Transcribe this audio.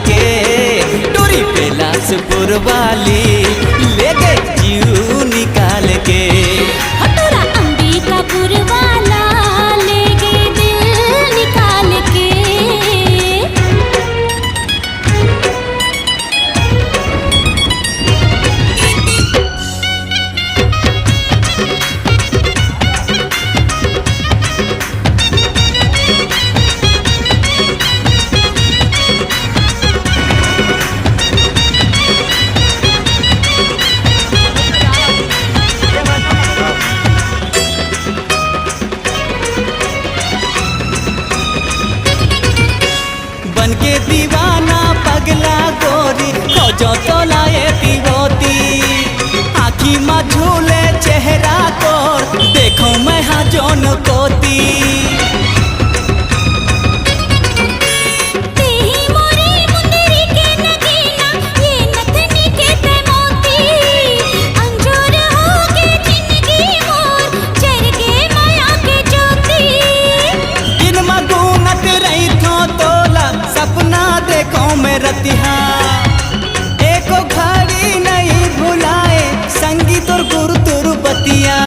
के डोरी पे लाशपुर वाली ले गए जीव निकाल के। हटोरा अंबिकापुर वाला ले गए दिल निकाल के। बन के दीवाना पगला गोरी खोजो तो लाए दीवोती। आँखी में झूले चेहरा को देखो मैं हाँ जोन कोती। तेही मोरी मुंदरी के नगीना ये नथनी के ते मोती। अंजोर हो के जिंदगी मोर चर के माया के ज्योति। इन मगुनत रही थो तोला सपना देखो मैं रतिहा।